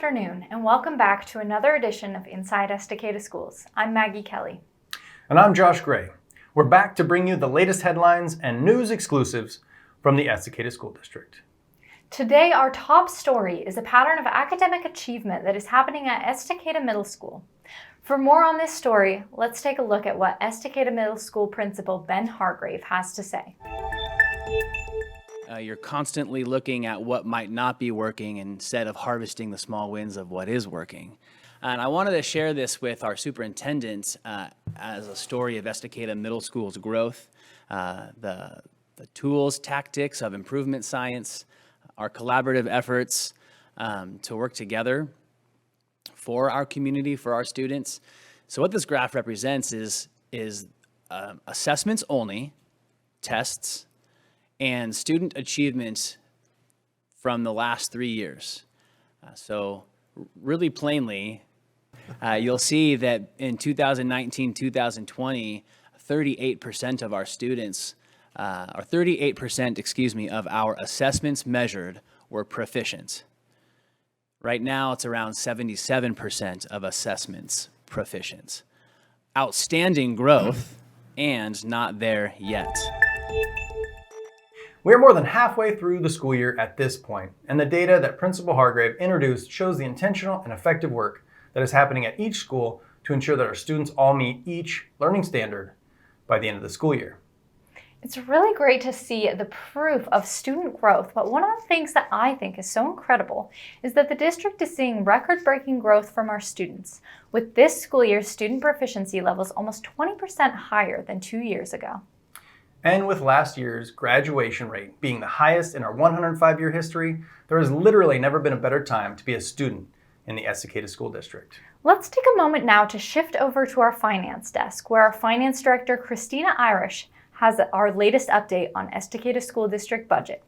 afternoon, and welcome back to another edition of Inside Estacada Schools. I'm Maggie Kelly. And I'm Josh Gray. We're back to bring you the latest headlines and news exclusives from the Estacada School District. Today, our top story is a pattern of academic achievement that is happening at Estacada Middle School. For more on this story, let's take a look at what Estacada Middle School Principal Ben Hargrave has to say. You're constantly looking at what might not be working instead of harvesting the small wins of what is working. And I wanted to share this with our superintendent as a story of Estacada Middle School's growth, the tools, tactics of improvement science, our collaborative efforts to work together for our community, for our students. So what this graph represents is assessments only, tests, and student achievement from the last 3 years. So really plainly, you'll see that in 2019, 2020, 38% of our students, or 38%, of our assessments measured were proficient. Right now, it's around 77% of assessments proficient. Outstanding growth, and not there yet. We are more than halfway through the school year at this point, and the data that Principal Hargrave introduced shows the intentional and effective work that is happening at each school to ensure that our students all meet each learning standard by the end of the school year. It's really great to see the proof of student growth, but one of the things that I think is so incredible is that the district is seeing record-breaking growth from our students, with this school year's student proficiency levels almost 20% higher than 2 years ago. And with last year's graduation rate being the highest in our 105-year history, there has literally never been a better time to be a student in the Estacada School District. Let's take a moment now to shift over to our finance desk, where our finance director, Christina Irish, has our latest update on Estacada School District budget.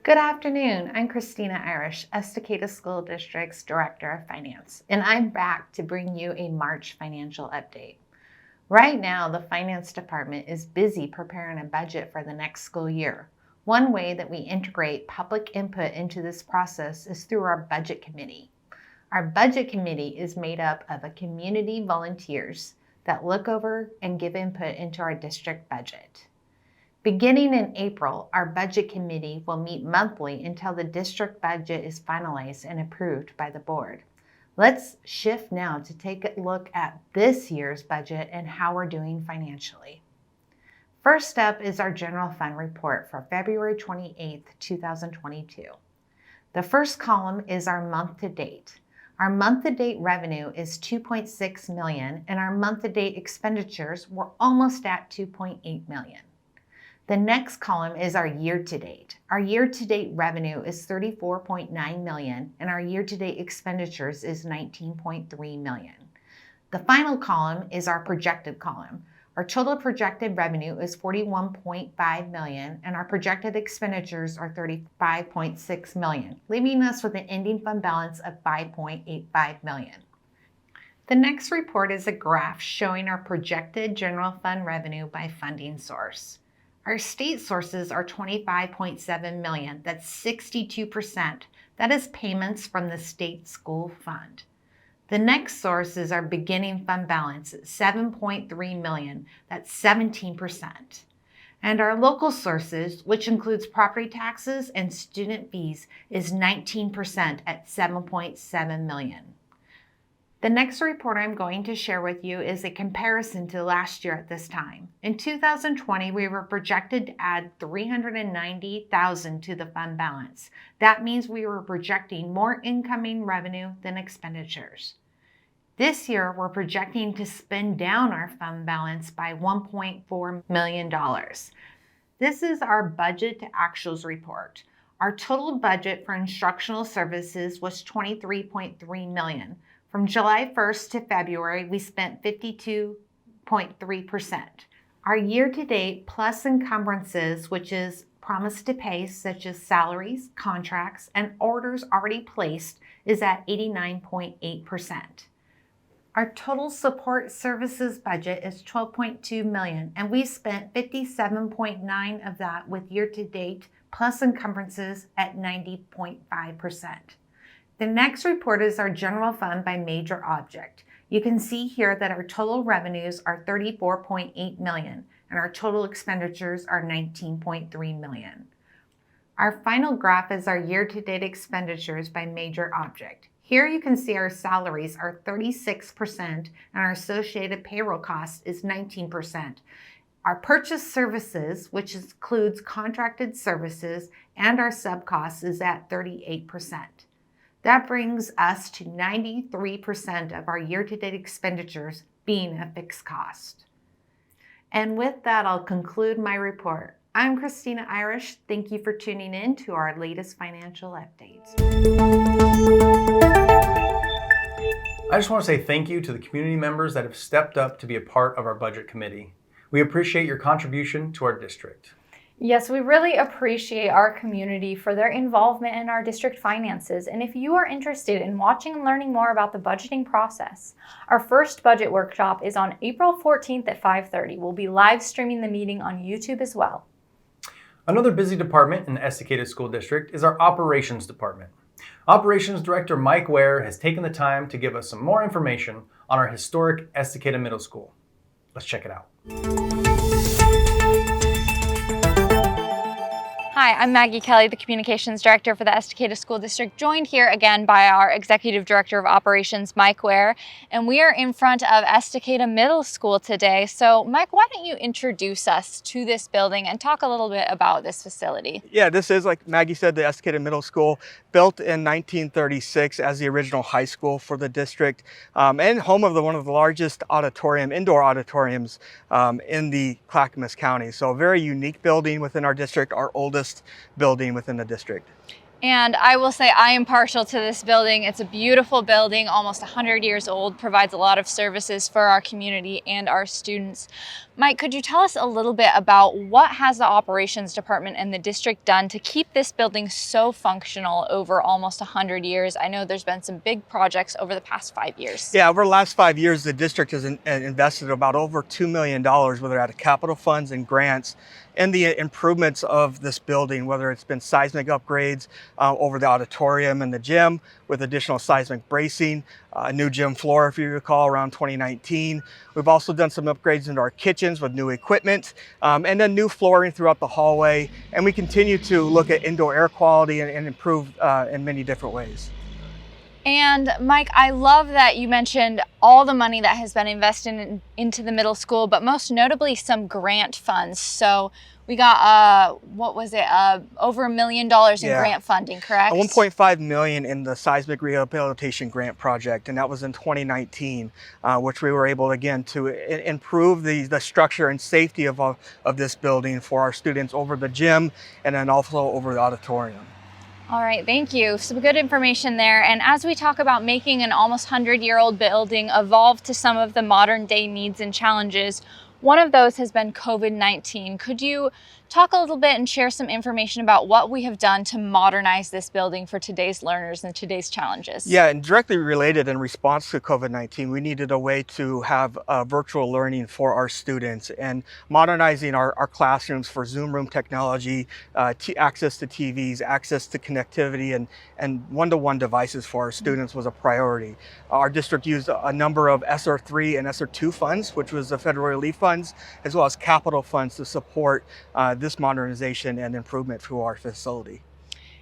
Good afternoon. I'm Christina Irish, Estacada School District's Director of Finance, and I'm back to bring you a March financial update. Right now, the Finance Department is busy preparing a budget for the next school year. One way that we integrate public input into this process is through our Budget Committee. Our Budget Committee is made up of a community volunteers that look over and give input into our district budget. Beginning in April, our Budget Committee will meet monthly until the district budget is finalized and approved by the board. Let's shift now to take a look at this year's budget and how we're doing financially. First up is our general fund report for February 28th, 2022. The first column is our month-to-date. Our month-to-date revenue is $2.6 million, and our month-to-date expenditures were almost at $2.8 million. The next column is our year-to-date. Our year-to-date revenue is $34.9 million, and our year-to-date expenditures is $19.3 million. The final column is our projected column. Our total projected revenue is $41.5 million, and our projected expenditures are $35.6 million, leaving us with an ending fund balance of $5.85 million. The next report is a graph showing our projected general fund revenue by funding source. Our state sources are $25.7 million, that's 62%. That is payments from the state school fund. The next source is our beginning fund balance at $7.3 million, that's 17%. And our local sources, which includes property taxes and student fees, is 19% at $7.7 million. The next report I'm going to share with you is a comparison to last year at this time. In 2020, we were projected to add $390,000 to the fund balance. That means we were projecting more incoming revenue than expenditures. This year, we're projecting to spend down our fund balance by $1.4 million. This is our budget to actuals report. Our total budget for instructional services was $23.3 million. From July 1st to February, we spent 52.3%. Our year-to-date plus encumbrances, which is promise to pay, such as salaries, contracts, and orders already placed, is at 89.8%. Our total support services budget is $12.2 million, and we spent $57.9 of that with year-to-date plus encumbrances at 90.5%. The next report is our general fund by major object. You can see here that our total revenues are $34.8 million, and our total expenditures are $19.3 million. Our final graph is our year-to-date expenditures by major object. Here you can see our salaries are 36% and our associated payroll cost is 19%. Our purchase services, which includes contracted services and our sub costs, is at 38%. That brings us to 93% of our year-to-date expenditures being a fixed cost. And with that, I'll conclude my report. I'm Christina Irish. Thank you for tuning in to our latest financial updates. I just want to say thank you to the community members that have stepped up to be a part of our budget committee. We appreciate your contribution to our district. Yes, we really appreciate our community for their involvement in our district finances. And if you are interested in watching and learning more about the budgeting process, our first budget workshop is on April 14th at 5:30. We'll be live streaming the meeting on YouTube as well. Another busy department in the Estacada School District is our Operations Department. Operations Director Mike Ware has taken the time to give us some more information on our historic Estacada Middle School. Let's check it out. Hi, I'm Maggie Kelly, the Communications Director for the Estacada School District, joined here again by our Executive Director of Operations, Mike Ware, and we are in front of Estacada Middle School today. So, Mike, why don't you introduce us to this building and talk a little bit about this facility? Yeah, this is, like Maggie said, the Estacada Middle School, built in 1936 as the original high school for the district, and home of one of the largest indoor auditoriums in the Clackamas County. So a very unique building within our district, our oldest building within the district. And I will say I am partial to this building. It's a beautiful building, almost 100 years old, provides a lot of services for our community and our students. Mike, could you tell us a little bit about what has the operations department and the district done to keep this building so functional over almost 100 years? I know there's been some big projects over the past 5 years. Yeah, over the last 5 years, the district has invested about over $2 million, whether out of capital funds and grants, in the improvements of this building, whether it's been seismic upgrades over the auditorium and the gym with additional seismic bracing, a new gym floor, if you recall, around 2019. We've also done some upgrades into our kitchens with new equipment, and then new flooring throughout the hallway. And we continue to look at indoor air quality and improve in many different ways. And Mike, I love that you mentioned all the money that has been invested into the middle school, but most notably some grant funds. So we got, over $1 million in grant funding, correct? $1.5 million in the Seismic Rehabilitation Grant Project, and that was in 2019, which we were able, again, to improve the structure and safety of this building for our students over the gym and then also over the auditorium. All right, thank you. Some good information there. And as we talk about making an almost 100-year-old building evolve to some of the modern day needs and challenges, one of those has been COVID-19. Could you talk a little bit and share some information about what we have done to modernize this building for today's learners and today's challenges? Yeah, and directly related in response to COVID-19, we needed a way to have virtual learning for our students, and modernizing our classrooms for Zoom room technology, access to TVs, access to connectivity, and one-to-one devices for our students was a priority. Our district used a number of ESSER 3 and ESSER 2 funds, which was the federal relief funds, as well as capital funds to support this modernization and improvement to our facility.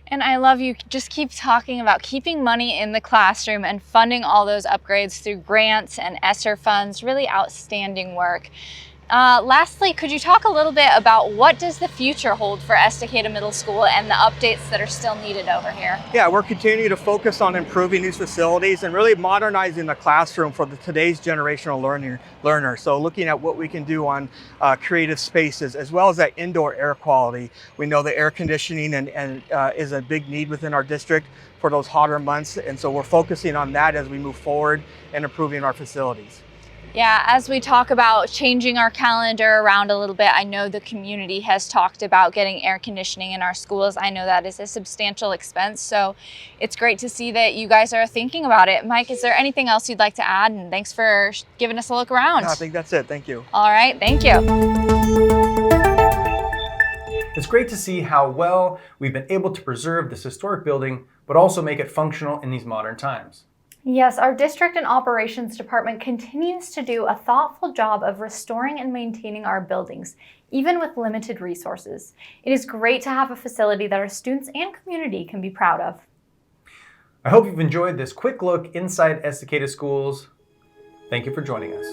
And I love you just keep talking about keeping money in the classroom and funding all those upgrades through grants and ESSER funds. Really outstanding work. Lastly, could you talk a little bit about what does the future hold for Estacada Middle School and the updates that are still needed over here? Yeah, we're continuing to focus on improving these facilities and really modernizing the classroom for today's generational learner. So looking at what we can do on creative spaces, as well as that indoor air quality. We know the air conditioning is a big need within our district for those hotter months. And so we're focusing on that as we move forward and improving our facilities. Yeah, as we talk about changing our calendar around a little bit, I know the community has talked about getting air conditioning in our schools. I know that is a substantial expense, so it's great to see that you guys are thinking about it. Mike, is there anything else you'd like to add? And thanks for giving us a look around. No, I think that's it. Thank you. All right, thank you. It's great to see how well we've been able to preserve this historic building, but also make it functional in these modern times. Yes, our district and operations department continues to do a thoughtful job of restoring and maintaining our buildings, even with limited resources. It is great to have a facility that our students and community can be proud of. I hope you've enjoyed this quick look inside Estacada schools. Thank you for joining us.